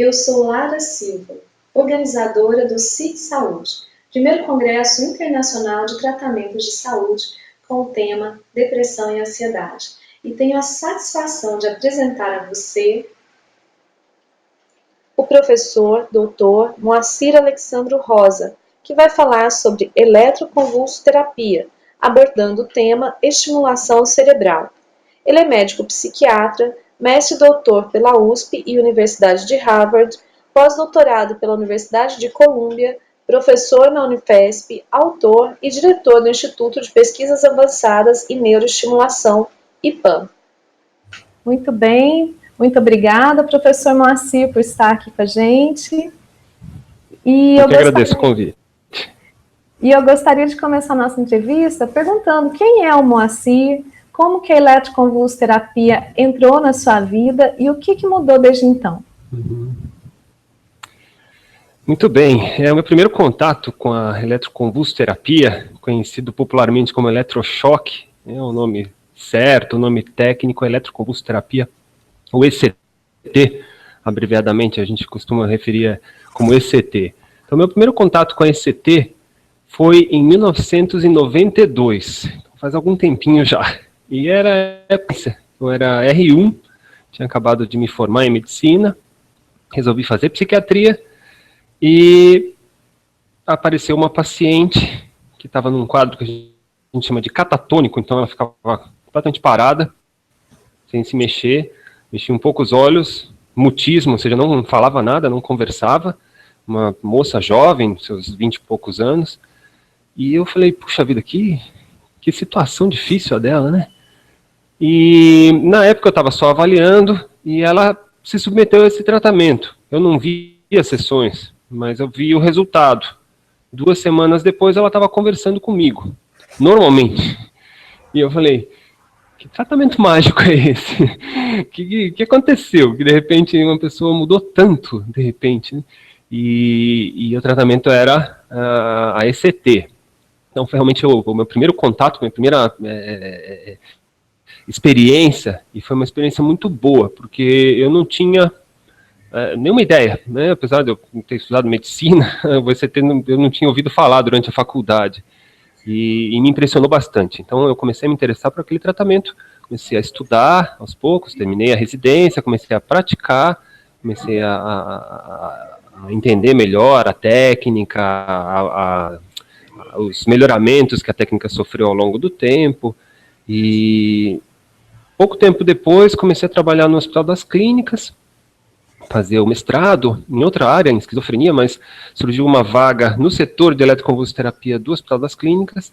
Eu sou Lara Silva, organizadora do CIT Saúde, primeiro Congresso Internacional de Tratamentos de Saúde com o tema Depressão e Ansiedade, e tenho a satisfação de apresentar a você o professor Dr. Moacir Alexandro Rosa, que vai falar sobre eletroconvulsoterapia, abordando o tema estimulação cerebral. Ele é médico psiquiatra, mestre e doutor pela USP e Universidade de Harvard, pós-doutorado pela Universidade de Colômbia, professor na Unifesp, autor e diretor do Instituto de Pesquisas Avançadas em Neuroestimulação, IPAM. Muito bem, muito obrigada, professor Moacir, por estar aqui com a gente. Eu que agradeço o convite. E eu gostaria de começar a nossa entrevista perguntando quem é o Moacir, como que a eletroconvulsoterapia entrou na sua vida e o que mudou desde então? Muito bem, é o meu primeiro contato com a eletroconvulsoterapia, conhecido popularmente como eletrochoque, é o nome certo, o nome técnico é eletroconvulsoterapia, ou ECT, abreviadamente a gente costuma referir como ECT. Então, meu primeiro contato com a ECT foi em 1992, faz algum tempinho já. E eu era R1, tinha acabado de me formar em medicina, resolvi fazer psiquiatria e apareceu uma paciente que estava num quadro que a gente chama de catatônico, então ela ficava completamente parada, sem se mexer, mexia um pouco os olhos, mutismo, ou seja, não falava nada, não conversava, uma moça jovem, seus 20 e poucos anos, e eu falei, puxa vida, que situação difícil a dela, né? E na época eu estava só avaliando e ela se submeteu a esse tratamento. Eu não vi as sessões, mas eu vi o resultado. 2 semanas depois ela estava conversando comigo, normalmente. E eu falei, que tratamento mágico é esse? Que aconteceu? Que de repente uma pessoa mudou tanto, de repente, né? E o tratamento era a ECT. Então foi realmente o meu primeiro contato, minha primeira experiência, e foi uma experiência muito boa, porque eu não tinha nenhuma ideia, né? Apesar de eu ter estudado medicina, eu não tinha ouvido falar durante a faculdade, e me impressionou bastante. Então eu comecei a me interessar por aquele tratamento, comecei a estudar aos poucos, terminei a residência, comecei a praticar, comecei a entender melhor a técnica, os melhoramentos que a técnica sofreu ao longo do tempo, e pouco tempo depois comecei a trabalhar no Hospital das Clínicas, fazer o mestrado em outra área, em esquizofrenia, mas surgiu uma vaga no setor de eletroconvulsoterapia do Hospital das Clínicas,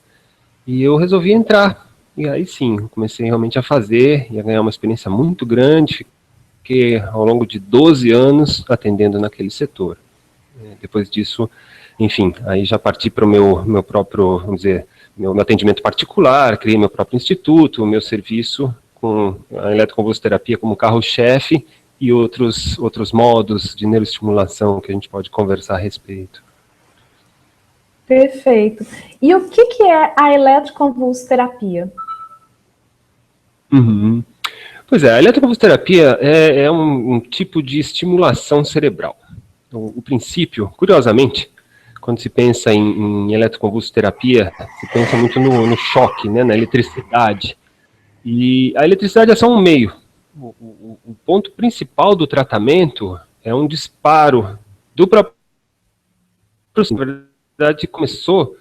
e eu resolvi entrar, e aí sim, comecei realmente a fazer, e a ganhar uma experiência muito grande, fiquei ao longo de 12 anos atendendo naquele setor. Depois disso, enfim, aí já parti para o meu próprio, vamos dizer, meu atendimento particular, criei meu próprio instituto, o meu serviço com a eletroconvulsoterapia como carro-chefe e outros modos de neuroestimulação que a gente pode conversar a respeito. Perfeito. E o que é a eletroconvulsoterapia? Pois é, a eletroconvulsoterapia é um tipo de estimulação cerebral. Então, o princípio, curiosamente, quando se pensa em eletroconvulsoterapia, se pensa muito no choque, né, na eletricidade. E a eletricidade é só um meio. O ponto principal do tratamento é um disparo do próprio... Na verdade, começou...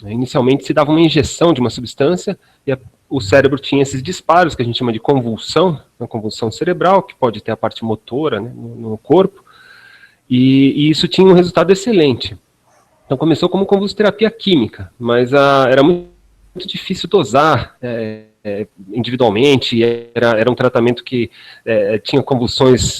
Inicialmente se dava uma injeção de uma substância e o cérebro tinha esses disparos que a gente chama de convulsão, uma convulsão cerebral, que pode ter a parte motora, né, no corpo, e isso tinha um resultado excelente. Então começou como convulsoterapia química, mas era muito difícil dosar individualmente, era um tratamento que tinha convulsões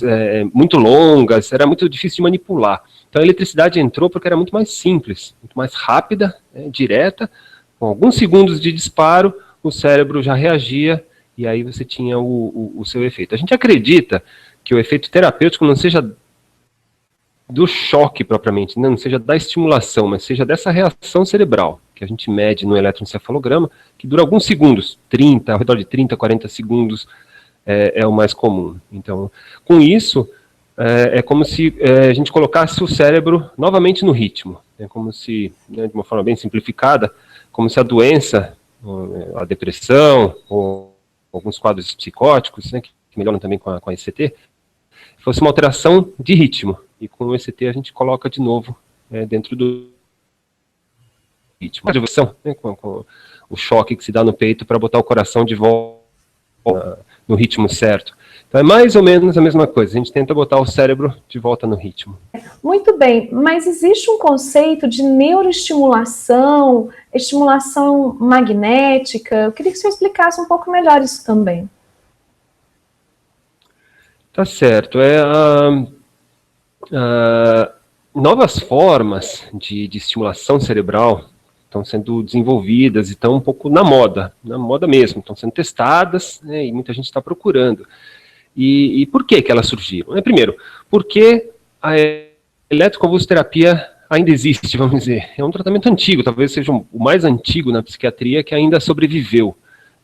muito longas, era muito difícil de manipular. Então a eletricidade entrou porque era muito mais simples, muito mais rápida, direta, com alguns segundos de disparo, o cérebro já reagia e aí você tinha o seu efeito. A gente acredita que o efeito terapêutico não seja do choque propriamente, não seja da estimulação, mas seja dessa reação cerebral, que a gente mede no eletroencefalograma, que dura alguns segundos, ao redor de 30, 40 segundos, é o mais comum. Então, com isso, é como se a gente colocasse o cérebro novamente no ritmo. É como se, né, de uma forma bem simplificada, como se a doença, a depressão, ou alguns quadros psicóticos, né, que melhoram também com a ECT, fosse uma alteração de ritmo. E com o ECT a gente coloca de novo dentro do ritmo. A diversão, né, com o choque que se dá no peito para botar o coração de volta no ritmo certo. Então é mais ou menos a mesma coisa, a gente tenta botar o cérebro de volta no ritmo. Muito bem, mas existe um conceito de neuroestimulação, estimulação magnética. Eu queria que você explicasse um pouco melhor isso também. Tá certo. Novas formas de estimulação cerebral estão sendo desenvolvidas e estão um pouco na moda mesmo, estão sendo testadas, né, e muita gente está procurando. E por que elas surgiram? Primeiro, porque a eletroconvulsoterapia ainda existe, vamos dizer. É um tratamento antigo, talvez seja o mais antigo na psiquiatria que ainda sobreviveu.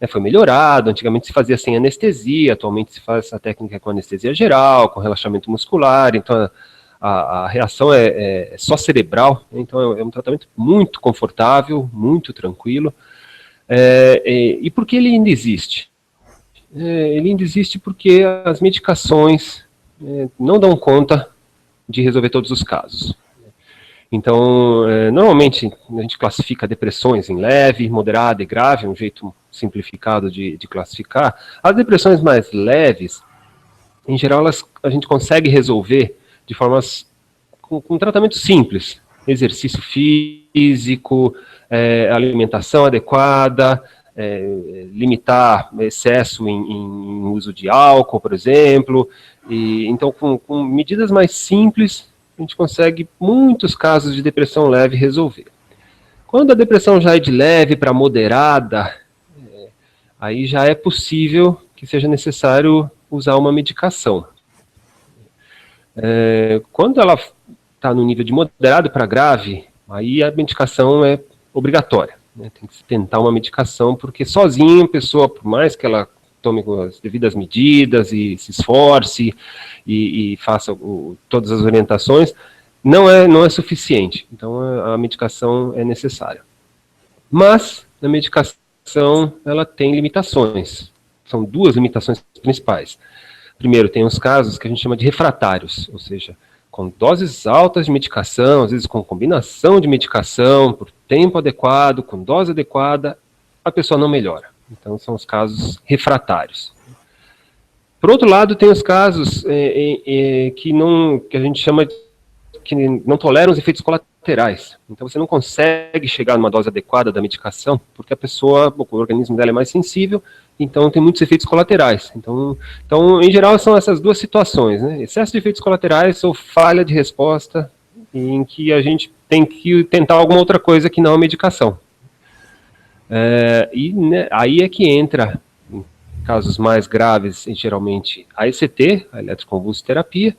Foi melhorado, antigamente se fazia sem anestesia, atualmente se faz a técnica com anestesia geral, com relaxamento muscular, então a reação é só cerebral, então é um tratamento muito confortável, muito tranquilo. E por que ele ainda existe? Ele ainda existe porque as medicações não dão conta de resolver todos os casos. Então, normalmente a gente classifica depressões em leve, moderada e grave, um jeito simplificado de classificar. As depressões mais leves, em geral, a gente consegue resolver de formas com tratamento simples. Exercício físico, alimentação adequada, limitar excesso em uso de álcool, por exemplo. Então, com medidas mais simples, a gente consegue muitos casos de depressão leve resolver. Quando a depressão já é de leve para moderada, aí já é possível que seja necessário usar uma medicação. Quando ela está no nível de moderado para grave, aí a medicação é obrigatória. Né? Tem que se tentar uma medicação, porque sozinha a pessoa, por mais que ela tome as devidas medidas e se esforce e faça todas as orientações, não é suficiente. Então a medicação é necessária. Mas a medicação ela tem limitações. São duas limitações principais. Primeiro, tem os casos que a gente chama de refratários, ou seja, com doses altas de medicação, às vezes com combinação de medicação, por tempo adequado, com dose adequada, a pessoa não melhora. Então, são os casos refratários. Por outro lado, tem os casos que a gente chama que não toleram os efeitos colaterais. Então, você não consegue chegar numa dose adequada da medicação, porque o organismo dela é mais sensível, então tem muitos efeitos colaterais. Então, em geral, são essas duas situações, né? Excesso de efeitos colaterais ou falha de resposta, em que a gente tem que tentar alguma outra coisa que não a medicação. Aí é que entra, em casos mais graves, geralmente, a ECT, a eletroconvulsoterapia,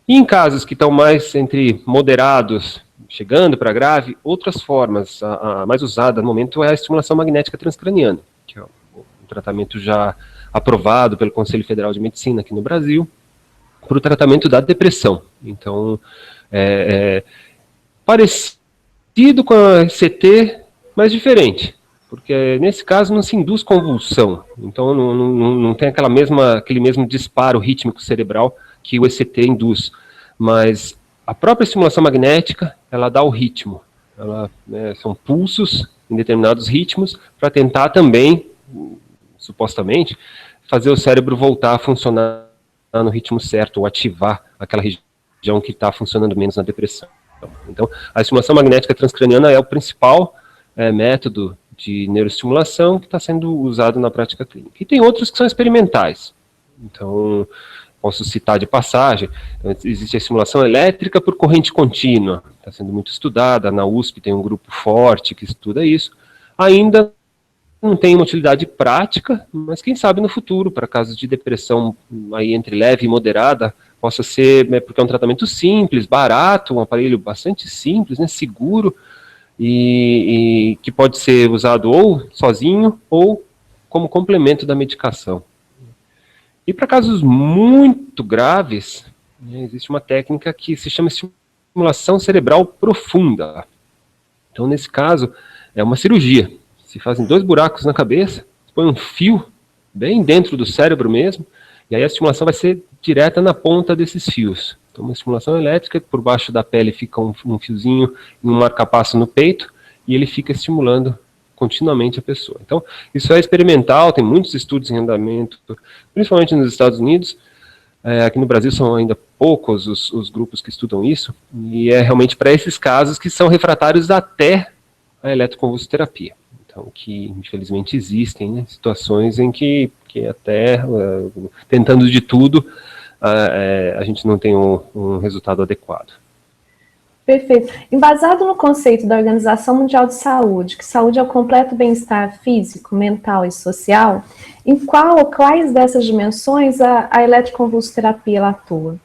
e em casos que estão mais entre moderados, chegando para grave, outras formas. A mais usada no momento é a estimulação magnética transcraniana, que é um tratamento já aprovado pelo Conselho Federal de Medicina aqui no Brasil, para o tratamento da depressão. Então, parecido com a ECT, mas diferente. Porque nesse caso não se induz convulsão, então não tem aquele mesmo disparo rítmico cerebral que o ECT induz, mas a própria estimulação magnética, ela dá o ritmo, são pulsos em determinados ritmos para tentar também, supostamente, fazer o cérebro voltar a funcionar no ritmo certo, ou ativar aquela região que está funcionando menos na depressão. Então, a estimulação magnética transcraniana é o principal método de neuroestimulação que está sendo usado na prática clínica. E tem outros que são experimentais. Então, posso citar de passagem, existe a estimulação elétrica por corrente contínua, está sendo muito estudada, na USP tem um grupo forte que estuda isso. Ainda não tem uma utilidade prática, mas quem sabe no futuro, para casos de depressão aí entre leve e moderada, possa ser, porque é um tratamento simples, barato, um aparelho bastante simples, né, seguro, e que pode ser usado ou sozinho ou como complemento da medicação. E para casos muito graves, né, existe uma técnica que se chama estimulação cerebral profunda. Então, nesse caso, é uma cirurgia. Se fazem 2 buracos na cabeça, põe um fio bem dentro do cérebro mesmo, e aí a estimulação vai ser direta na ponta desses fios. Então, uma estimulação elétrica, por baixo da pele fica um fiozinho e um marca-passo no peito, e ele fica estimulando continuamente a pessoa. Então, isso é experimental, tem muitos estudos em andamento, principalmente nos Estados Unidos. Aqui no Brasil são ainda poucos os grupos que estudam isso, e é realmente para esses casos que são refratários até a eletroconvulsoterapia. Então, que infelizmente existem, né, situações em que até tentando de tudo, a gente não tem um resultado adequado. Perfeito. Embasado no conceito da Organização Mundial de Saúde, que saúde é o completo bem-estar físico, mental e social, em quais dessas dimensões a eletroconvulsoterapia ela atua?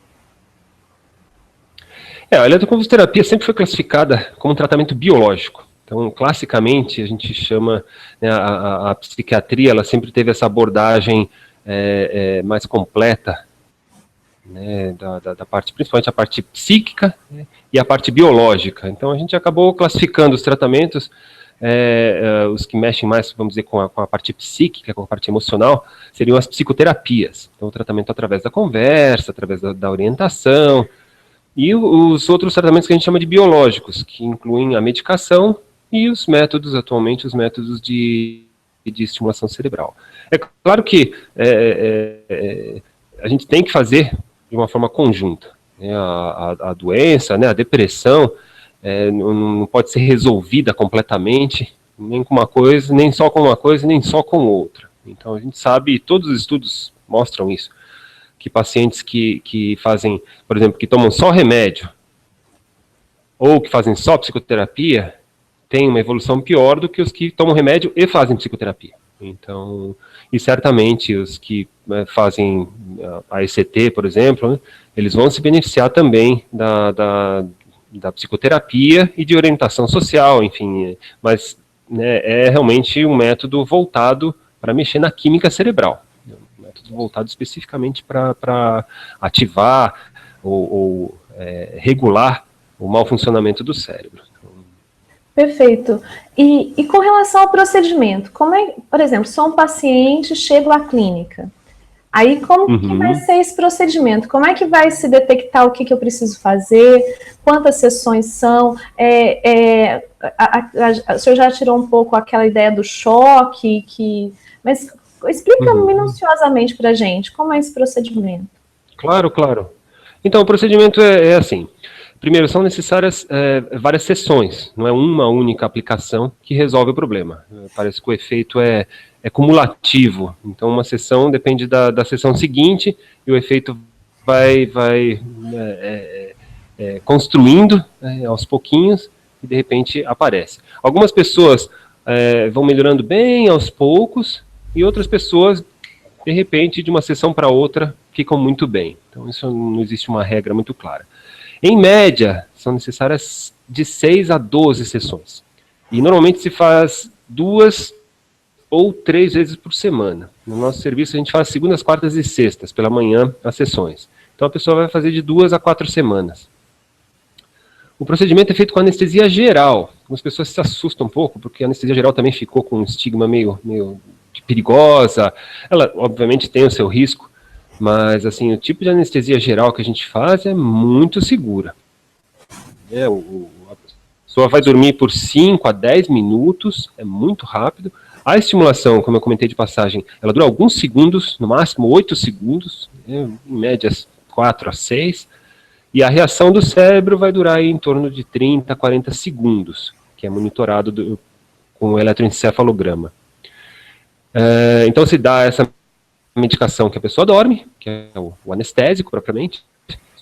A eletroconvulsoterapia sempre foi classificada como um tratamento biológico. Então, classicamente, a gente chama, né, a psiquiatria, ela sempre teve essa abordagem mais completa, né, da parte, principalmente a parte psíquica, né, e a parte biológica. Então, a gente acabou classificando os tratamentos, os que mexem mais, vamos dizer, com a parte psíquica, com a parte emocional, seriam as psicoterapias. Então, o tratamento através da conversa, através da orientação, e os outros tratamentos que a gente chama de biológicos, que incluem a medicação e os métodos, atualmente, os métodos de estimulação cerebral. É claro que a gente tem que fazer de uma forma conjunta, né? A doença, né, a depressão, não pode ser resolvida completamente, nem com uma coisa, nem só com uma coisa, nem só com outra. Então a gente sabe, todos os estudos mostram isso, que pacientes que fazem, por exemplo, que tomam só remédio, ou que fazem só psicoterapia, têm uma evolução pior do que os que tomam remédio e fazem psicoterapia. Então, e certamente os que fazem a ECT, por exemplo, né, eles vão se beneficiar também da psicoterapia e de orientação social, enfim, mas né, é realmente um método voltado para mexer na química cerebral, um método voltado especificamente para ativar ou regular o mau funcionamento do cérebro. Perfeito. E com relação ao procedimento, por exemplo, sou um paciente, chego à clínica. Aí como que vai ser esse procedimento? Como é que vai se detectar o que eu preciso fazer? Quantas sessões são? O senhor já tirou um pouco aquela ideia do choque, mas explica minuciosamente para a gente como é esse procedimento. Claro, claro. Então, o procedimento é assim. Primeiro, são necessárias várias sessões, não é uma única aplicação que resolve o problema. Parece que o efeito é cumulativo, então uma sessão depende da sessão seguinte e o efeito vai construindo aos pouquinhos e de repente aparece. Algumas pessoas vão melhorando bem aos poucos e outras pessoas, de repente, de uma sessão para outra, ficam muito bem. Então isso não existe uma regra muito clara. Em média, são necessárias de 6 a 12 sessões. E normalmente se faz 2 ou 3 vezes por semana. No nosso serviço a gente faz segundas, quartas e sextas, pela manhã, as sessões. Então a pessoa vai fazer de 2 a 4 semanas. O procedimento é feito com anestesia geral. As pessoas se assustam um pouco, porque a anestesia geral também ficou com um estigma meio perigosa. Ela, obviamente, tem o seu risco, mas, assim, o tipo de anestesia geral que a gente faz é muito segura. A pessoa vai dormir por 5 a 10 minutos, é muito rápido. A estimulação, como eu comentei de passagem, ela dura alguns segundos, no máximo 8 segundos, em média 4 a 6. E a reação do cérebro vai durar aí em torno de 30 a 40 segundos, que é monitorado com o eletroencefalograma. Então se dá essa medicação que a pessoa dorme, que é o anestésico propriamente.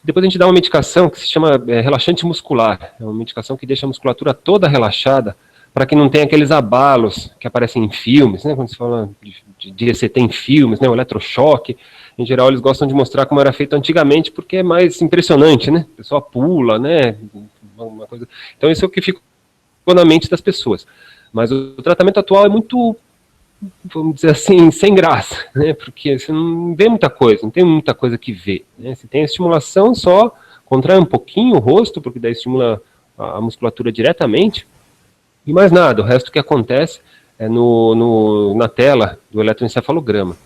Depois a gente dá uma medicação que se chama relaxante muscular. É uma medicação que deixa a musculatura toda relaxada, para que não tenha aqueles abalos que aparecem em filmes, né? Quando se fala de ECT em filmes, né? O eletrochoque. Em geral, eles gostam de mostrar como era feito antigamente, porque é mais impressionante, né? A pessoa pula, né? Uma coisa. Então isso é o que ficou na mente das pessoas. Mas o tratamento atual é muito vamos dizer assim, sem graça, né? Porque você não vê muita coisa, não tem muita coisa que ver, né? Você tem a estimulação só, contrai um pouquinho o rosto, porque daí estimula a musculatura diretamente, e mais nada, o resto que acontece é na tela do eletroencefalograma.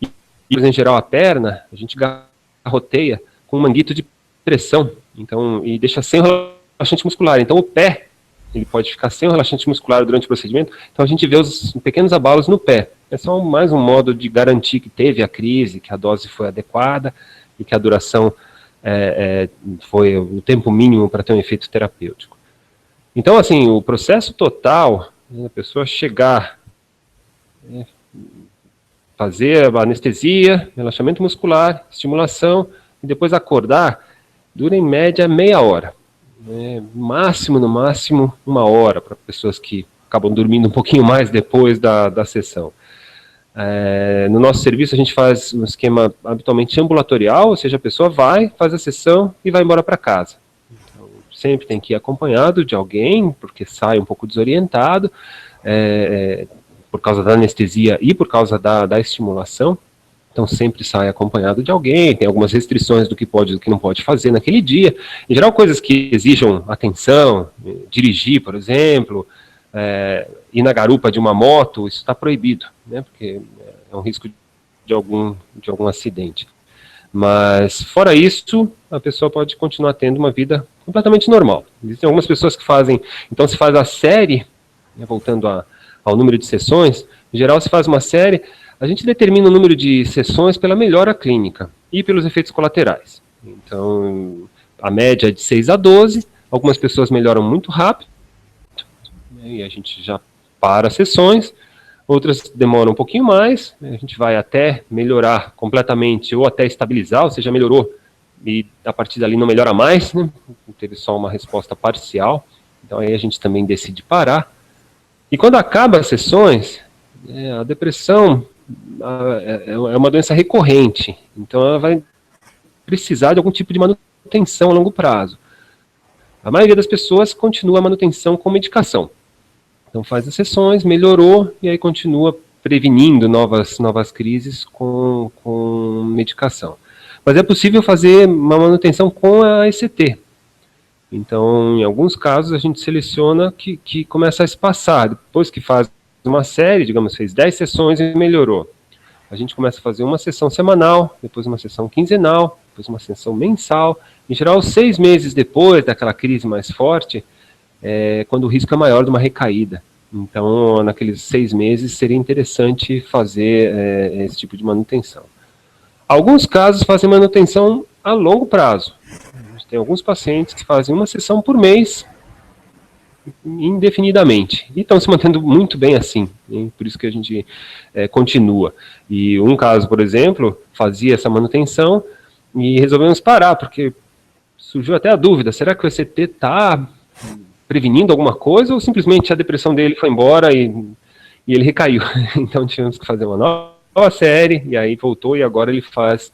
E, em geral, a perna, a gente garroteia com um manguito de pressão, então, e deixa sem o relaxante muscular. Então, o pé, ele pode ficar sem o relaxante muscular durante o procedimento, então a gente vê os pequenos abalos no pé. É só mais um modo de garantir que teve a crise, que a dose foi adequada e que a duração foi o tempo mínimo para ter um efeito terapêutico. Então, assim, o processo total, a pessoa chegar, fazer a anestesia, relaxamento muscular, estimulação, e depois acordar, dura em média meia hora. No máximo, 1 hora, para pessoas que acabam dormindo um pouquinho mais depois da sessão. No nosso serviço, a gente faz um esquema habitualmente ambulatorial, ou seja, a pessoa vai, faz a sessão e vai embora para casa. Então, sempre tem que ir acompanhado de alguém, porque sai um pouco desorientado, por causa da anestesia e por causa da estimulação. Então sempre sai acompanhado de alguém, tem algumas restrições do que pode e do que não pode fazer naquele dia. Em geral, coisas que exijam atenção, dirigir, por exemplo, ir na garupa de uma moto, isso está proibido, né, porque é um risco de algum acidente. Mas, fora isso, a pessoa pode continuar tendo uma vida completamente normal. Existem algumas pessoas que fazem, então se faz a série, né, voltando ao número de sessões, em geral se faz uma série, a gente determina o número de sessões pela melhora clínica e pelos efeitos colaterais. Então, a média é de 6 a 12, algumas pessoas melhoram muito rápido, né, e a gente já para as sessões, outras demoram um pouquinho mais, né, a gente vai até melhorar completamente ou até estabilizar, ou seja, melhorou e a partir dali não melhora mais, né, teve só uma resposta parcial, então aí a gente também decide parar. E quando acaba as sessões, a depressão é uma doença recorrente, então ela vai precisar de algum tipo de manutenção a longo prazo. A maioria das pessoas continua a manutenção com medicação. Então faz as sessões, melhorou, e aí continua prevenindo novas crises com medicação. Mas é possível fazer uma manutenção com a ECT. Então, em alguns casos, a gente seleciona que começa a espaçar. Depois que faz uma série, digamos, fez 10 sessões e melhorou. A gente começa a fazer uma sessão semanal, depois uma sessão quinzenal, depois uma sessão mensal. Em geral, 6 meses depois daquela crise mais forte, quando o risco é maior de uma recaída. Então, naqueles 6 meses, seria interessante fazer esse tipo de manutenção. Alguns casos fazem manutenção a longo prazo. Tem alguns pacientes que fazem uma sessão por mês, indefinidamente, e estão se mantendo muito bem assim, hein? Por isso que a gente continua. E um caso, por exemplo, fazia essa manutenção e resolvemos parar, porque surgiu até a dúvida, será que o ECT está prevenindo alguma coisa ou simplesmente a depressão dele foi embora e ele recaiu? Então tivemos que fazer uma nova série, e aí voltou, e agora ele faz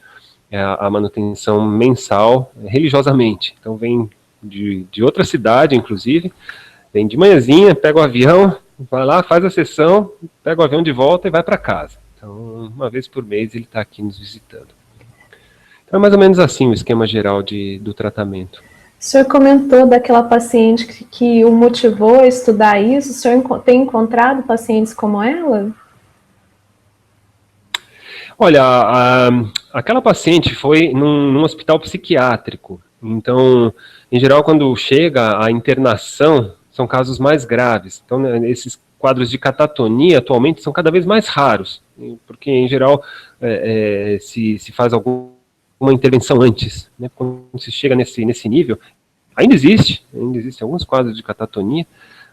a manutenção mensal, religiosamente. Então vem de outra cidade, inclusive, vem de manhãzinha, pega o avião, vai lá, faz a sessão, pega o avião de volta e vai para casa. Então, uma vez por mês ele está aqui nos visitando. Então é mais ou menos assim o esquema geral do tratamento. O senhor comentou daquela paciente que o motivou a estudar isso. O senhor tem encontrado pacientes como ela? Olha, aquela paciente foi num hospital psiquiátrico. Então, em geral, quando chega a internação, são casos mais graves. Então, né, esses quadros de catatonia atualmente são cada vez mais raros, porque, em geral, se faz alguma intervenção antes, né? Quando se chega nesse nível, ainda existem alguns quadros de catatonia,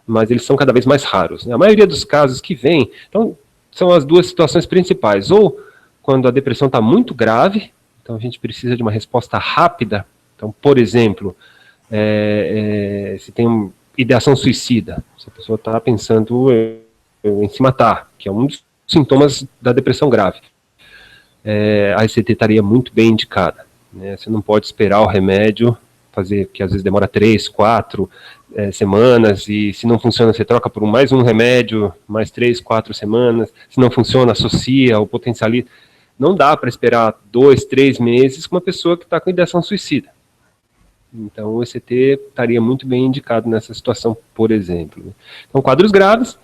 mas eles são cada vez mais raros, né? A maioria dos casos que vem, então, são as duas situações principais, ou quando a depressão está muito grave, então a gente precisa de uma resposta rápida. Então, por exemplo, se tem ideação suicida, se a pessoa está pensando em se matar, que é um dos sintomas da depressão grave, a ECT estaria muito bem indicada, né? Você não pode esperar o remédio fazer, que às vezes demora 3, 4, semanas, e se não funciona, você troca por mais um remédio, mais 3, 4 semanas, se não funciona, associa ou potencializa. Não dá para esperar 2, 3 meses com uma pessoa que está com ideação suicida. Então, o ECT estaria muito bem indicado nessa situação, por exemplo. Então, quadros graves,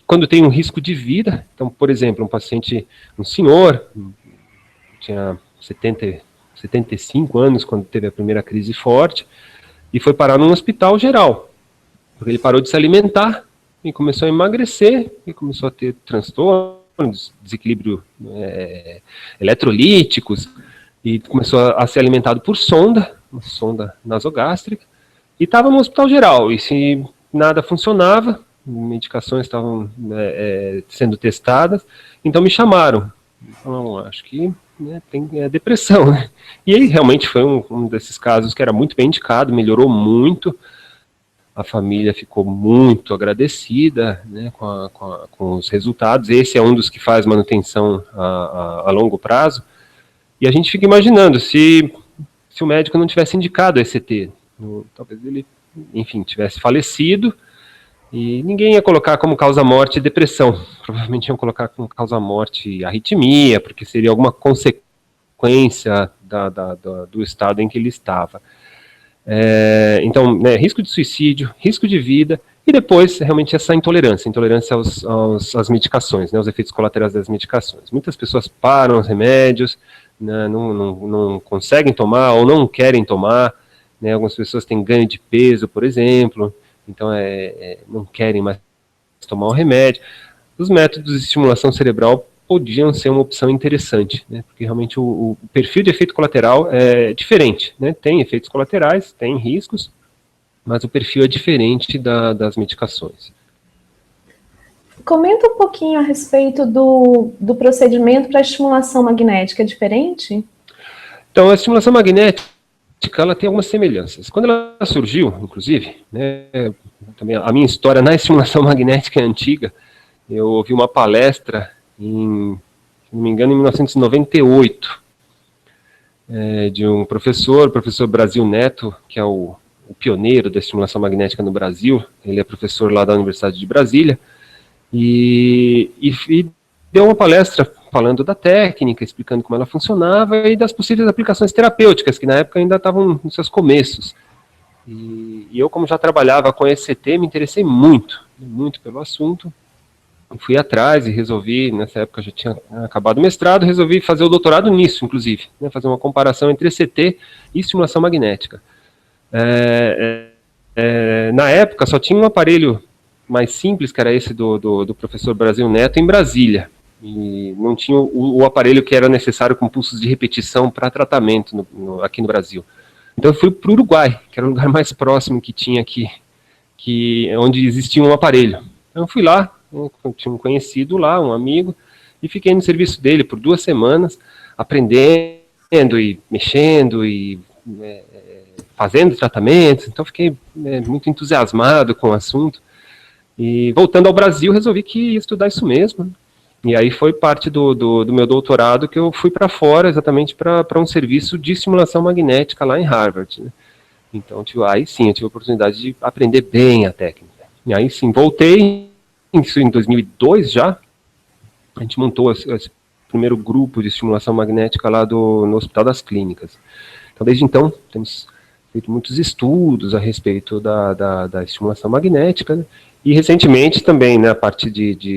quando tem um risco de vida, então, por exemplo, um paciente, um senhor, tinha 75 anos quando teve a primeira crise forte, e foi parar num hospital geral, porque ele parou de se alimentar e começou a emagrecer, e começou a ter transtornos, desequilíbrio eletrolíticos, e começou a ser alimentado por sonda, uma sonda nasogástrica, e estava no hospital geral, e se nada funcionava, medicações estavam sendo testadas, então me chamaram. Então, acho que tem depressão, né? E aí realmente foi um desses casos que era muito bem indicado, melhorou muito, a família ficou muito agradecida, né, com os resultados. Esse é um dos que faz manutenção a longo prazo, e a gente fica imaginando, se o médico não tivesse indicado ECT, talvez ele, enfim, tivesse falecido, e ninguém ia colocar como causa-morte depressão. Provavelmente iam colocar como causa-morte arritmia, porque seria alguma consequência do estado em que ele estava. Então, risco de suicídio, risco de vida, e depois, realmente, essa intolerância às medicações, né, aos efeitos colaterais das medicações. Muitas pessoas param os remédios, né, não conseguem tomar ou não querem tomar, né, algumas pessoas têm ganho de peso, por exemplo, então não querem mais tomar o remédio. Os métodos de estimulação cerebral podiam ser uma opção interessante, né, porque realmente o perfil de efeito colateral é diferente, né, tem efeitos colaterais, tem riscos, mas o perfil é diferente das medicações. Comenta um pouquinho a respeito do procedimento para estimulação magnética, é diferente? Então, a estimulação magnética, ela tem algumas semelhanças. Quando ela surgiu, inclusive, né, também a minha história na estimulação magnética é antiga. Eu ouvi uma palestra, se não me engano, em 1998, de um professor, o professor Brasil Neto, que é o pioneiro da estimulação magnética no Brasil. Ele é professor lá da Universidade de Brasília, e deu uma palestra falando da técnica, explicando como ela funcionava e das possíveis aplicações terapêuticas, que na época ainda estavam nos seus começos. E eu, como já trabalhava com ECT, me interessei muito pelo assunto. Fui atrás e resolvi, nessa época eu já tinha acabado o mestrado, resolvi fazer o doutorado nisso, inclusive, né, fazer uma comparação entre ECT e estimulação magnética. Na época só tinha um aparelho mais simples, que era esse do professor Brasil Neto, em Brasília. E não tinha o aparelho que era necessário com pulsos de repetição para tratamento aqui no Brasil. Então eu fui para o Uruguai, que era o lugar mais próximo que tinha aqui, onde existia um aparelho. Então eu fui lá, eu tinha um conhecido lá, um amigo, e fiquei no serviço dele por 2 semanas, aprendendo e mexendo e fazendo tratamentos. Então fiquei muito entusiasmado com o assunto. E voltando ao Brasil, resolvi que ia estudar isso mesmo. E aí foi parte do meu doutorado que eu fui para fora, exatamente para um serviço de estimulação magnética lá em Harvard, né? Então, aí sim, eu tive a oportunidade de aprender bem a técnica. E aí sim, voltei, isso em 2002 já, a gente montou esse primeiro grupo de estimulação magnética lá no Hospital das Clínicas. Então, desde então, temos feito muitos estudos a respeito da estimulação magnética, né? E recentemente também, né, a partir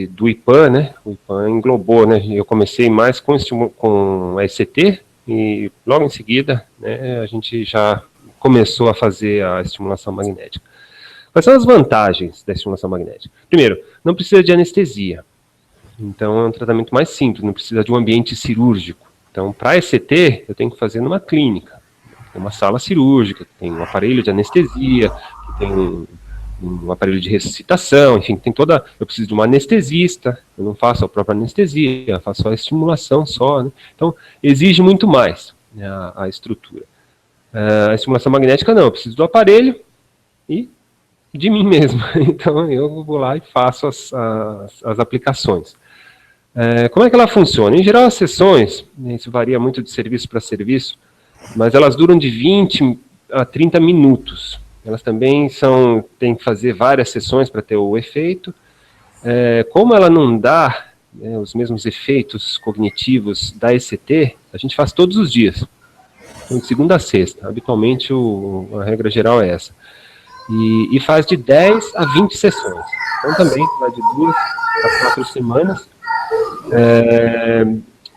do IPAN, né, o IPAN englobou, né, eu comecei mais com a ECT, e logo em seguida, né, a gente já começou a fazer a estimulação magnética. Quais são as vantagens da estimulação magnética? Primeiro, não precisa de anestesia, então é um tratamento mais simples, não precisa de um ambiente cirúrgico. Então, para ECT, eu tenho que fazer numa clínica, tem uma sala cirúrgica, que tem um aparelho de anestesia, que tem um aparelho de ressuscitação, enfim, tem eu preciso de uma anestesista, eu não faço a própria anestesia, eu faço a estimulação só, né? Então, exige muito mais, né, a estrutura. A estimulação magnética não, eu preciso do aparelho e de mim mesmo, então eu vou lá e faço as aplicações. Como é que ela funciona? Em geral, as sessões, isso varia muito de serviço para serviço, mas elas duram de 20 a 30 minutos. elas também tem que fazer várias sessões para ter o efeito. Como ela não dá os mesmos efeitos cognitivos da ECT, a gente faz todos os dias, então, de segunda a sexta. Habitualmente a regra geral é essa. E faz de 10 a 20 sessões. Então também vai de 2 a 4 semanas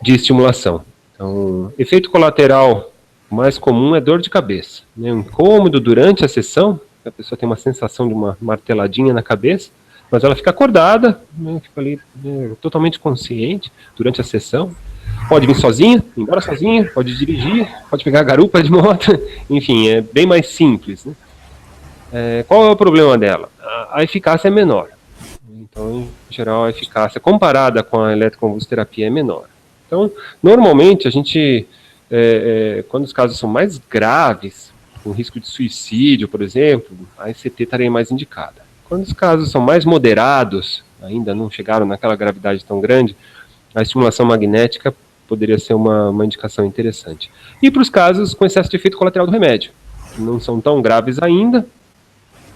de estimulação. Então, efeito colateral mais comum é dor de cabeça, né? Um incômodo durante a sessão, a pessoa tem uma sensação de uma marteladinha na cabeça, mas ela fica acordada, né? Fica ali totalmente consciente durante a sessão. Pode vir sozinha, embora sozinha, pode dirigir, pode pegar a garupa de moto, enfim, é bem mais simples, né? Qual é o problema dela? A eficácia é menor. Então, em geral, a eficácia comparada com a eletroconvulsoterapia é menor. Então, normalmente, a gente, quando os casos são mais graves, com risco de suicídio, por exemplo, a ECT estaria mais indicada. Quando os casos são mais moderados, ainda não chegaram naquela gravidade tão grande, a estimulação magnética poderia ser uma indicação interessante. E para os casos com excesso de efeito colateral do remédio, que não são tão graves ainda,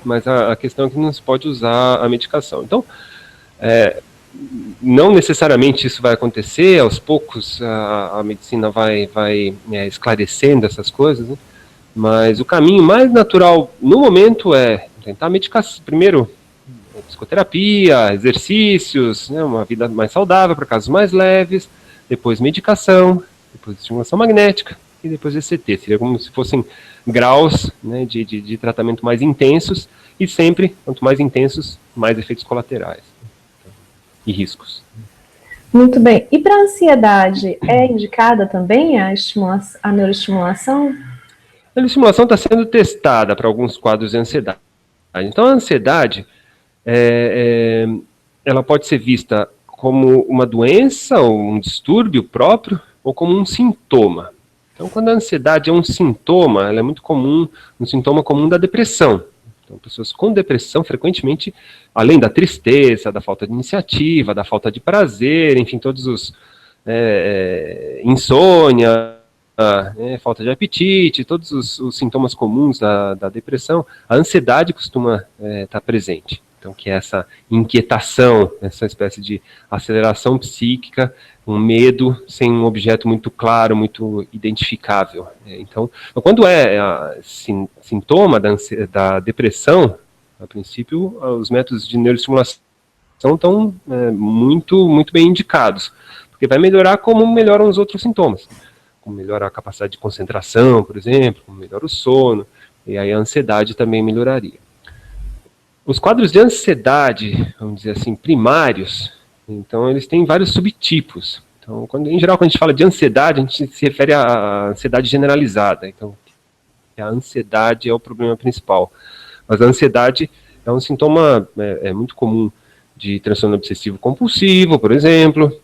mas a questão é que não se pode usar a medicação. Então, não necessariamente isso vai acontecer, aos poucos a medicina vai esclarecendo essas coisas, né? Mas o caminho mais natural no momento é tentar medicação, primeiro psicoterapia, exercícios, né, uma vida mais saudável para casos mais leves, depois medicação, depois estimulação magnética e depois ECT. Seria como se fossem graus, né, de tratamento mais intensos e sempre, quanto mais intensos, mais efeitos colaterais e riscos. Muito bem. E para a ansiedade, é indicada também a neuroestimulação? A neuroestimulação está sendo testada para alguns quadros de ansiedade. Então, a ansiedade, ela pode ser vista como uma doença ou um distúrbio próprio ou como um sintoma. Então, quando a ansiedade é um sintoma, ela é muito comum, um sintoma comum da depressão. Então, pessoas com depressão, frequentemente, além da tristeza, da falta de iniciativa, da falta de prazer, enfim, todos os insônia, falta de apetite, todos os sintomas comuns da depressão, a ansiedade costuma estar presente. Então, que é essa inquietação, essa espécie de aceleração psíquica, um medo sem um objeto muito claro, muito identificável. Então, quando sintoma da depressão, a princípio, os métodos de neuroestimulação estão muito, muito bem indicados, porque vai melhorar como melhoram os outros sintomas, como melhora a capacidade de concentração, por exemplo, como melhora o sono, e aí a ansiedade também melhoraria. Os quadros de ansiedade, vamos dizer assim, primários, então eles têm vários subtipos. Então, em geral, quando a gente fala de ansiedade, a gente se refere à ansiedade generalizada. Então, a ansiedade é o problema principal. Mas a ansiedade é um sintoma muito comum de transtorno obsessivo compulsivo, por exemplo.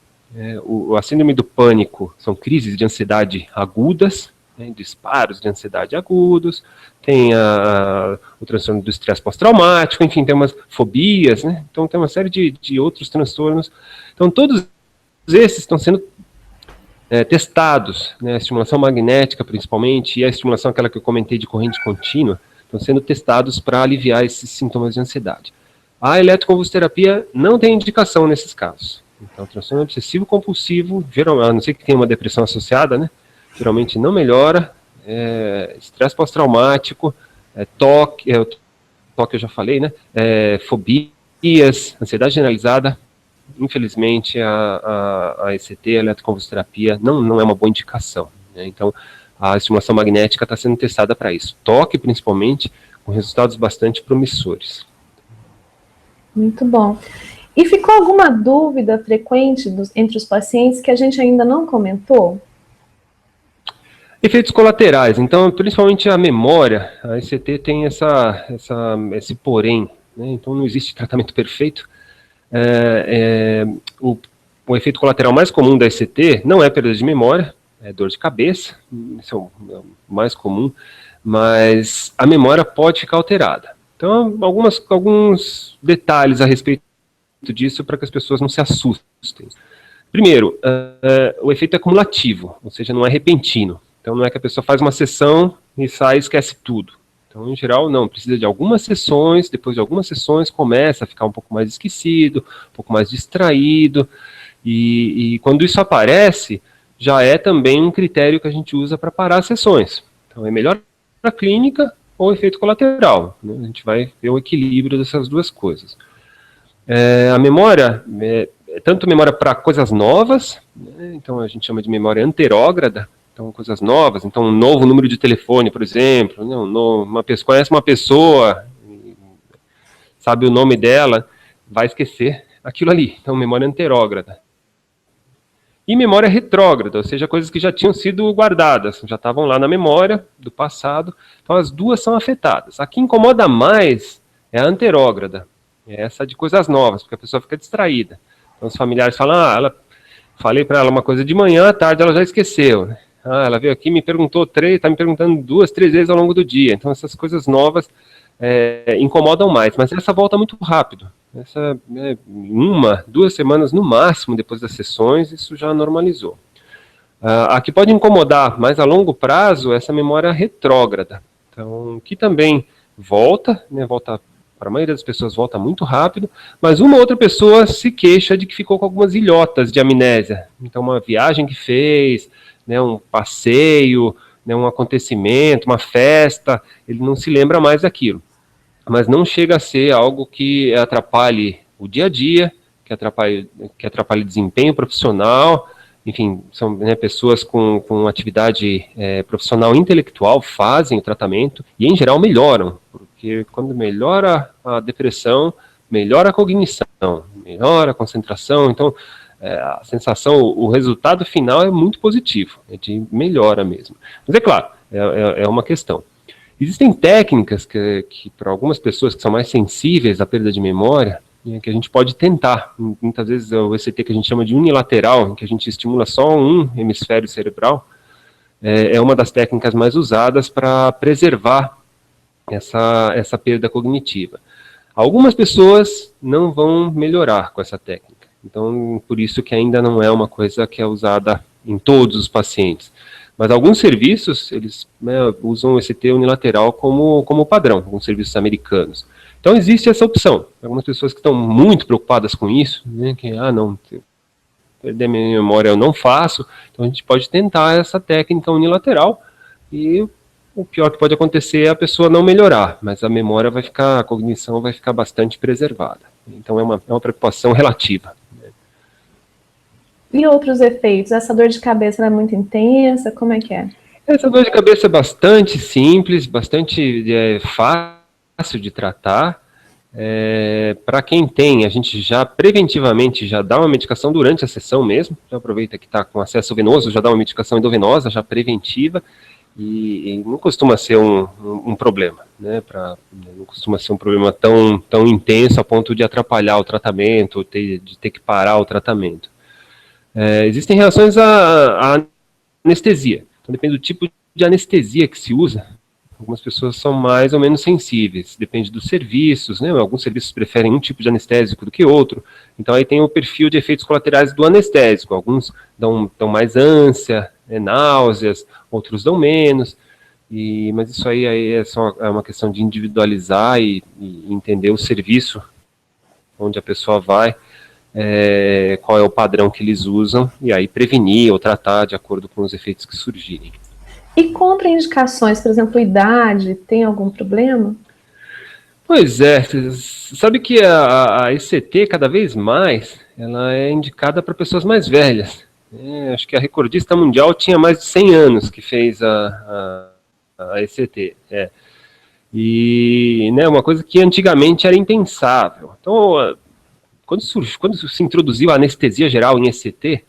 A síndrome do pânico são crises de ansiedade agudas, disparos de ansiedade agudos, tem o transtorno do estresse pós-traumático, enfim, tem umas fobias, né? Então tem uma série de outros transtornos. Então todos esses estão sendo testados, né? A estimulação magnética principalmente, e a estimulação aquela que eu comentei de corrente contínua, estão sendo testados para aliviar esses sintomas de ansiedade. A eletroconvulsoterapia não tem indicação nesses casos. Então, transtorno obsessivo compulsivo, geralmente, a não ser que tenha uma depressão associada, né? Geralmente não melhora, estresse pós-traumático, toque eu já falei, né? Fobias, ansiedade generalizada, infelizmente a ECT, a eletroconvulsoterapia, não é uma boa indicação, né? Então, a estimulação magnética está sendo testada para isso. Toque, principalmente, com resultados bastante promissores. Muito bom. E ficou alguma dúvida frequente entre os pacientes que a gente ainda não comentou? Efeitos colaterais, então, principalmente a memória, a ECT tem esse porém, né? Então não existe tratamento perfeito. O efeito colateral mais comum da ECT não é perda de memória, é dor de cabeça, isso é o mais comum, mas a memória pode ficar alterada. Então, alguns detalhes a respeito disso para que as pessoas não se assustem. Primeiro, o efeito é cumulativo, ou seja, não é repentino. Então não é que a pessoa faz uma sessão e sai e esquece tudo. Então, em geral, não, precisa de algumas sessões, depois de algumas sessões começa a ficar um pouco mais esquecido, um pouco mais distraído, e quando isso aparece, já é também um critério que a gente usa para parar as sessões. Então, é melhor a clínica ou efeito colateral, né? A gente vai ver o equilíbrio dessas duas coisas. A memória, tanto memória para coisas novas, né? Então a gente chama de memória anterógrada, então coisas novas, então um novo número de telefone, por exemplo, né? Conhece uma pessoa, sabe o nome dela, vai esquecer aquilo ali, então memória anterógrada. E memória retrógrada, ou seja, coisas que já tinham sido guardadas, já estavam lá na memória do passado, então as duas são afetadas. A que incomoda mais é a anterógrada, é essa de coisas novas, porque a pessoa fica distraída. Então os familiares falam, falei para ela uma coisa de manhã, à tarde ela já esqueceu, né? Ela veio aqui, me perguntou está me perguntando 2, 3 vezes ao longo do dia. Então essas coisas novas incomodam mais, mas essa volta muito rápido. Essa, 1, 2 semanas no máximo depois das sessões, isso já normalizou. A que pode incomodar mais a longo prazo é essa memória retrógrada. Então, que também volta, né, para a maioria das pessoas volta muito rápido, mas uma outra pessoa se queixa de que ficou com algumas ilhotas de amnésia. Então, uma viagem que fez, né, um passeio, né, um acontecimento, uma festa, ele não se lembra mais daquilo. Mas não chega a ser algo que atrapalhe o dia a dia, que atrapalhe desempenho profissional, enfim, são, né, pessoas com atividade profissional intelectual fazem o tratamento e, em geral, melhoram, porque quando melhora a depressão, melhora a cognição, melhora a concentração, então a sensação, o resultado final é muito positivo, é de melhora mesmo. Mas é claro, é uma questão. Existem técnicas que para algumas pessoas que são mais sensíveis à perda de memória, que a gente pode tentar. Muitas vezes o ECT que a gente chama de unilateral, em que a gente estimula só um hemisfério cerebral, é uma das técnicas mais usadas para preservar essa perda cognitiva. Algumas pessoas não vão melhorar com essa técnica, então por isso que ainda não é uma coisa que é usada em todos os pacientes. Mas alguns serviços, eles, né, usam o ECT unilateral como padrão, alguns serviços americanos. Então existe essa opção. Algumas pessoas que estão muito preocupadas com isso, né, que, não, perder minha memória eu não faço, então a gente pode tentar essa técnica unilateral e o pior que pode acontecer é a pessoa não melhorar, mas a memória a cognição vai ficar bastante preservada. Então é uma preocupação relativa. E outros efeitos? Essa dor de cabeça é muito intensa? Como é que é? Essa dor de cabeça é bastante simples, bastante fácil de tratar. Para quem tem, a gente já preventivamente já dá uma medicação durante a sessão mesmo. Já aproveita que está com acesso venoso, já dá uma medicação endovenosa, já preventiva. E não costuma ser um problema, né? Não costuma ser um problema tão intenso a ponto de atrapalhar o tratamento, de ter que parar o tratamento. Existem reações à anestesia. Então, depende do tipo de anestesia que se usa. Algumas pessoas são mais ou menos sensíveis. Depende dos serviços, né? Alguns serviços preferem um tipo de anestésico do que outro. Então, aí tem o perfil de efeitos colaterais do anestésico. Alguns dão mais ânsia, náuseas, outros dão menos. Mas isso aí é uma questão de individualizar e entender o serviço onde a pessoa vai. Qual é o padrão que eles usam, e aí prevenir ou tratar de acordo com os efeitos que surgirem. E contraindicações, por exemplo, idade, tem algum problema? Pois é, sabe que a ECT, cada vez mais, ela é indicada para pessoas mais velhas. Acho que a recordista mundial tinha mais de 100 anos que fez a ECT. E, né, uma coisa que antigamente era impensável. Então, quando se introduziu a anestesia geral em ECT,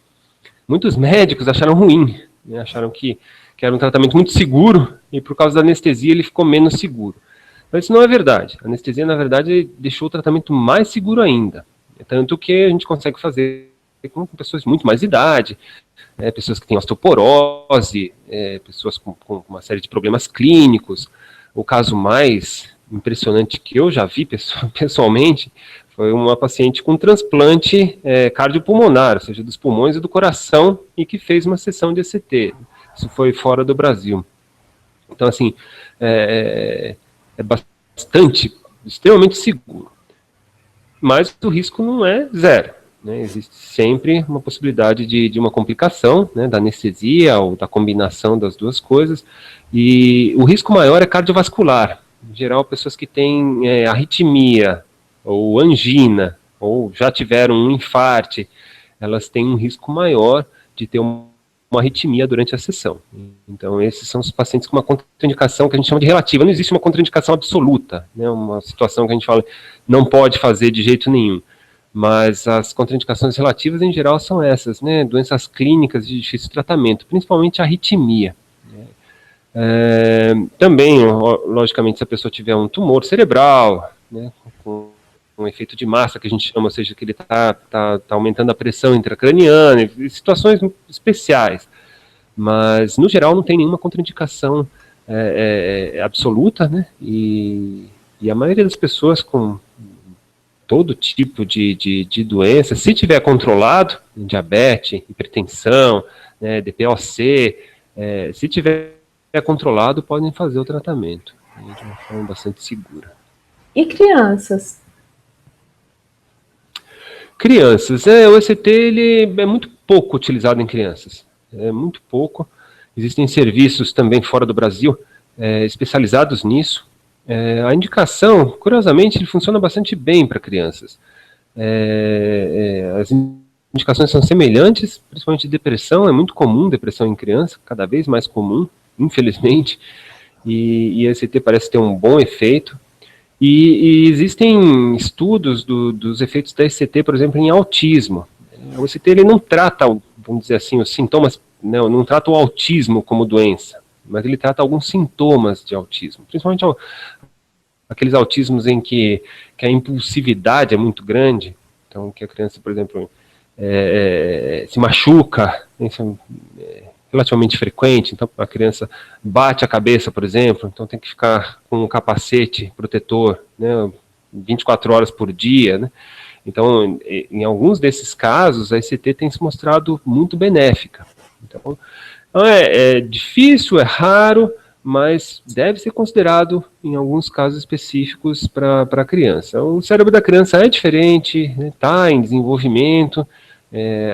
muitos médicos acharam ruim, né? Acharam que era um tratamento muito seguro e por causa da anestesia ele ficou menos seguro. Mas isso não é verdade. A anestesia, na verdade, deixou o tratamento mais seguro ainda. Tanto que a gente consegue fazer com pessoas de muito mais idade, pessoas que têm osteoporose, pessoas com uma série de problemas clínicos. O caso mais impressionante que eu já vi pessoalmente foi uma paciente com transplante cardiopulmonar, ou seja, dos pulmões e do coração, e que fez uma sessão de ECT. Isso foi fora do Brasil. Então, assim, é bastante, extremamente seguro. Mas o risco não é zero, né? Existe sempre uma possibilidade de uma complicação, né, da anestesia ou da combinação das duas coisas, e o risco maior é cardiovascular. Em geral, pessoas que têm arritmia ou angina, ou já tiveram um infarte, elas têm um risco maior de ter uma arritmia durante a sessão. Então, esses são os pacientes com uma contraindicação que a gente chama de relativa. Não existe uma contraindicação absoluta, né? Uma situação que a gente fala não pode fazer de jeito nenhum. Mas as contraindicações relativas, em geral, são essas, né? Doenças clínicas de difícil tratamento, principalmente a arritmia. Também, logicamente, se a pessoa tiver um tumor cerebral, né, com um efeito de massa, que a gente chama, ou seja, que ele tá aumentando a pressão intracraniana, situações especiais. Mas, no geral, não tem nenhuma contraindicação absoluta, né? E a maioria das pessoas com todo tipo de doença, se tiver controlado, diabetes, hipertensão, né, DPOC, se tiver controlado, podem fazer o tratamento, né, de uma forma bastante segura. E crianças? Crianças, o ECT ele é muito pouco utilizado em crianças, muito pouco. Existem serviços também fora do Brasil especializados nisso. A indicação, curiosamente, ele funciona bastante bem para crianças. As indicações são semelhantes, principalmente depressão, é muito comum depressão em criança, cada vez mais comum, infelizmente, e a ECT parece ter um bom efeito. E existem estudos dos efeitos da ECT, por exemplo, em autismo. O ECT ele não trata, vamos dizer assim, os sintomas, não trata o autismo como doença, mas ele trata alguns sintomas de autismo, principalmente aqueles autismos em que a impulsividade é muito grande, então que a criança, por exemplo, se machuca, isso é relativamente frequente, então a criança bate a cabeça, por exemplo, então tem que ficar com um capacete protetor, né, 24 horas por dia, né? Então, em alguns desses casos, a ECT tem se mostrado muito benéfica. Então, é difícil, é raro, mas deve ser considerado em alguns casos específicos para a criança. O cérebro da criança é diferente, está, né, em desenvolvimento,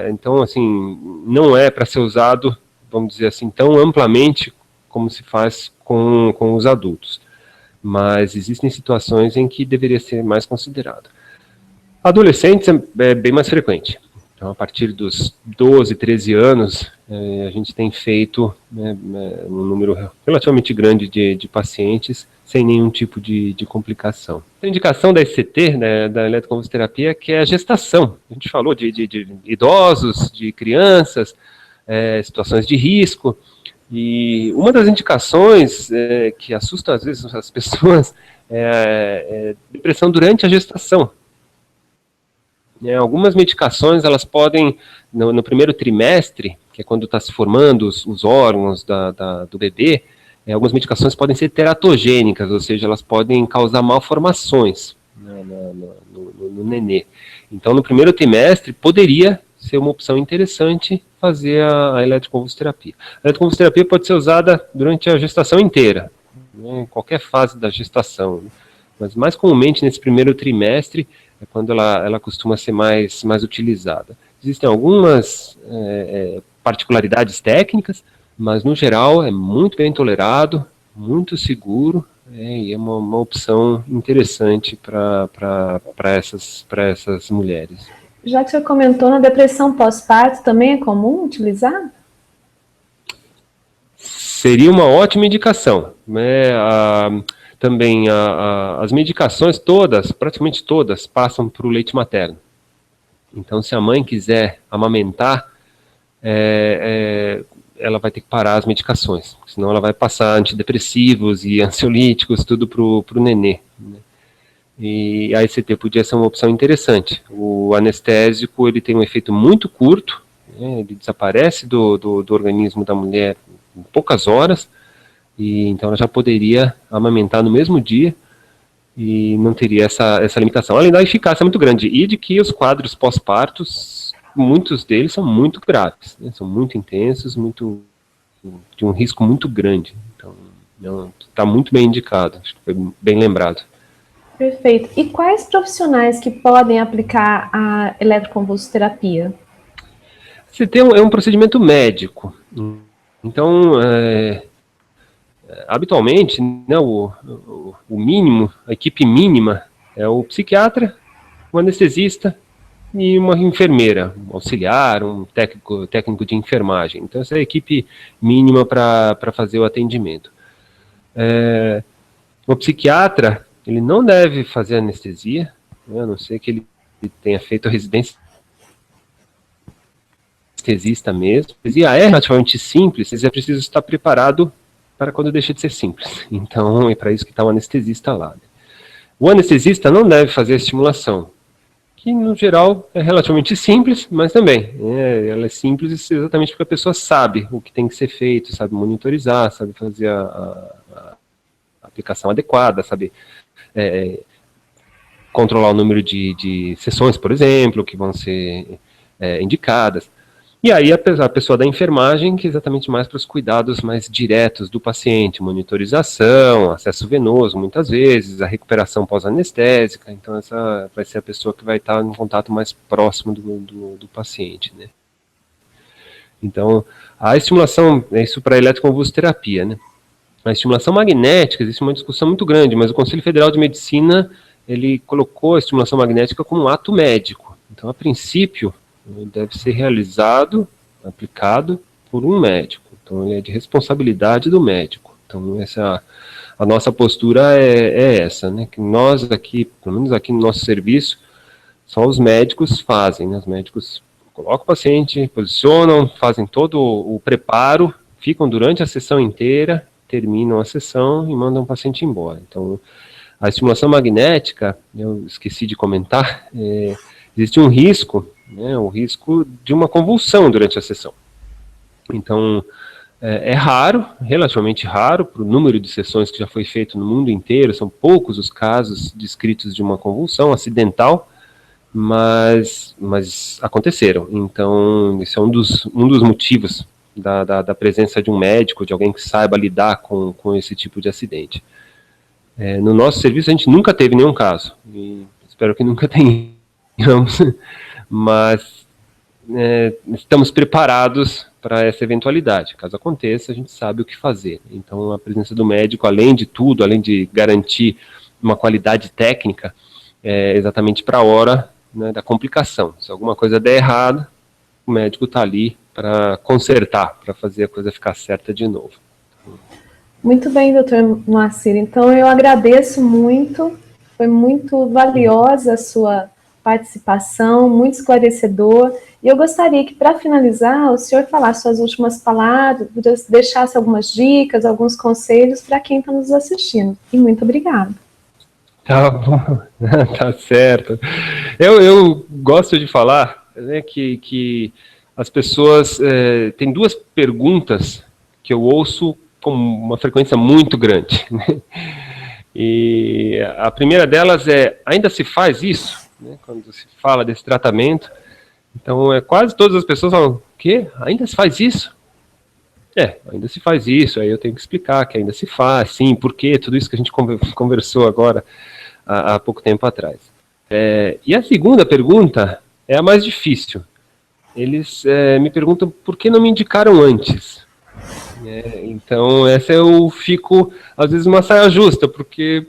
então, assim, não é para ser usado, vamos dizer assim, tão amplamente como se faz com os adultos. Mas existem situações em que deveria ser mais considerado. Adolescentes é bem mais frequente. Então, a partir dos 12, 13 anos, a gente tem feito, né, um número relativamente grande de pacientes sem nenhum tipo de complicação. A indicação da ECT, né, da eletroconvulsoterapia, que é a gestação. A gente falou de idosos, de crianças, situações de risco, e uma das indicações que assusta às vezes as pessoas é depressão durante a gestação. Algumas medicações, elas podem, no primeiro trimestre, que é quando está se formando os órgãos do bebê, algumas medicações podem ser teratogênicas, ou seja, elas podem causar malformações, né, no nenê. Então, no primeiro trimestre, poderia ser uma opção interessante fazer a eletroconvulsoterapia. A eletroconvulsoterapia pode ser usada durante a gestação inteira, né, em qualquer fase da gestação, né, mas mais comumente nesse primeiro trimestre é quando ela costuma ser mais utilizada. Existem algumas particularidades técnicas, mas no geral é muito bem tolerado, muito seguro, e é uma opção interessante para essas mulheres. Já que você comentou, na depressão pós-parto também é comum utilizar? Seria uma ótima indicação, né? Também as medicações todas, praticamente todas, passam para o leite materno. Então, se a mãe quiser amamentar, ela vai ter que parar as medicações, senão ela vai passar antidepressivos e ansiolíticos, tudo para o nenê, né? E a ECT podia ser uma opção interessante. O anestésico ele tem um efeito muito curto, né? Ele desaparece do organismo da mulher em poucas horas, e então ela já poderia amamentar no mesmo dia e não teria essa limitação. Além da eficácia muito grande, e de que os quadros pós-partos, muitos deles são muito graves, né? São muito intensos, de um risco muito grande. Então, Está muito bem indicado, acho que foi bem lembrado. Perfeito. E quais profissionais que podem aplicar a eletroconvulsoterapia? Você tem um procedimento médico. Então, habitualmente, né, o mínimo, a equipe mínima é o psiquiatra, o anestesista e uma enfermeira, um auxiliar, um técnico de enfermagem. Então, essa é a equipe mínima para fazer o atendimento. O psiquiatra, ele não deve fazer anestesia, né, a não ser que ele tenha feito a residência anestesista mesmo. A anestesia é relativamente simples, mas é preciso estar preparado para quando deixa de ser simples. Então, é para isso que está o anestesista lá. O anestesista não deve fazer a estimulação, que no geral é relativamente simples, mas também ela é simples exatamente porque a pessoa sabe o que tem que ser feito, sabe monitorizar, sabe fazer a aplicação adequada, sabe controlar o número de sessões, por exemplo, que vão ser indicadas. E aí a pessoa da enfermagem, que é exatamente mais para os cuidados mais diretos do paciente, monitorização, acesso venoso muitas vezes, a recuperação pós-anestésica, então essa vai ser a pessoa que vai estar em contato mais próximo do paciente, né? Então, a estimulação, isso para a eletroconvulsoterapia, né? A estimulação magnética, existe uma discussão muito grande, mas o Conselho Federal de Medicina, ele colocou a estimulação magnética como um ato médico. Então, a princípio, deve ser realizado, aplicado por um médico. Então, ele é de responsabilidade do médico. Então, a nossa postura é essa, né? Que nós aqui, pelo menos aqui no nosso serviço, só os médicos fazem, né? Os médicos colocam o paciente, posicionam, fazem todo o preparo, ficam durante a sessão inteira, terminam a sessão e mandam o paciente embora. Então, a estimulação magnética, eu esqueci de comentar, existe um risco, né, o risco de uma convulsão durante a sessão. Então, é raro, relativamente raro, para o número de sessões que já foi feito no mundo inteiro, são poucos os casos descritos de uma convulsão acidental, mas aconteceram. Então, esse é um dos motivos da presença de um médico, de alguém que saiba lidar com esse tipo de acidente. No nosso serviço, a gente nunca teve nenhum caso, e espero que nunca tenhamos, mas estamos preparados para essa eventualidade. Caso aconteça, a gente sabe o que fazer. Então, a presença do médico, além de tudo, além de garantir uma qualidade técnica, é exatamente para a hora, né, da complicação. Se alguma coisa der errado, o médico está ali para consertar, para fazer a coisa ficar certa de novo. Muito bem, doutor Moacir. Então, eu agradeço muito, foi muito valiosa a sua participação, muito esclarecedor, e eu gostaria que, para finalizar, o senhor falasse suas últimas palavras, deixasse algumas dicas, alguns conselhos para quem está nos assistindo. E muito obrigada. Tá bom, tá certo. Eu gosto de falar, né, que as pessoas têm duas perguntas que eu ouço com uma frequência muito grande, né? E a primeira delas é: ainda se faz isso? Né, quando se fala desse tratamento, então quase todas as pessoas falam: o quê? Ainda se faz isso? Ainda se faz isso. Aí eu tenho que explicar que ainda se faz, sim, por quê, tudo isso que a gente conversou agora há pouco tempo atrás. E a segunda pergunta é a mais difícil. Eles me perguntam por que não me indicaram antes. Então essa eu fico às vezes uma saia justa, porque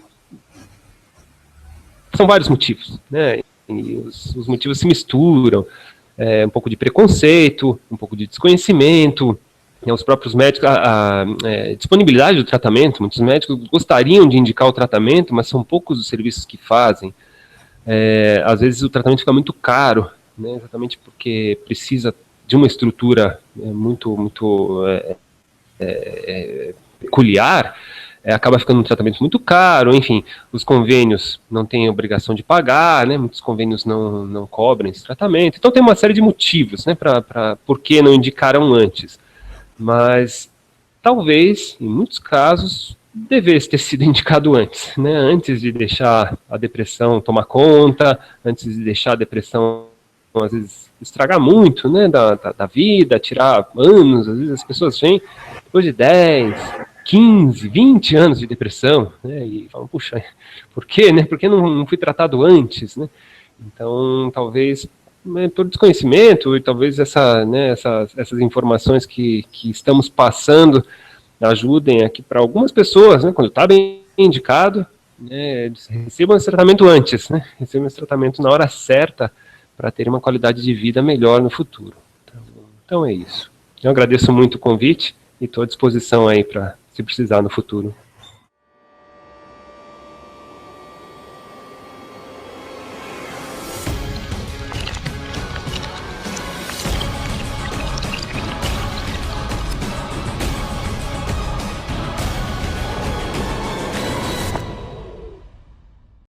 são vários motivos, né? E os motivos se misturam, um pouco de preconceito, um pouco de desconhecimento, os próprios médicos, a disponibilidade do tratamento. Muitos médicos gostariam de indicar o tratamento, mas são poucos os serviços que fazem. Às vezes o tratamento fica muito caro, né? Exatamente porque precisa de uma estrutura muito peculiar. Acaba ficando um tratamento muito caro, enfim, os convênios não têm obrigação de pagar, né, muitos convênios não cobrem esse tratamento, então tem uma série de motivos, né, por que não indicaram antes, mas talvez, em muitos casos, devesse ter sido indicado antes, né, antes de deixar a depressão tomar conta, antes de deixar a depressão, às vezes, estragar muito, né, da vida, tirar anos. Às vezes as pessoas vêm depois de 10, 15, 20 anos de depressão, né, e falam, puxa, por quê, né, por que não fui tratado antes, né? Então, talvez, por desconhecimento, e talvez essas informações que estamos passando ajudem aqui para algumas pessoas, né, quando está bem indicado, né, recebam esse tratamento antes, né, recebam esse tratamento na hora certa para ter uma qualidade de vida melhor no futuro. Então é isso. Eu agradeço muito o convite e estou à disposição aí para se precisar no futuro.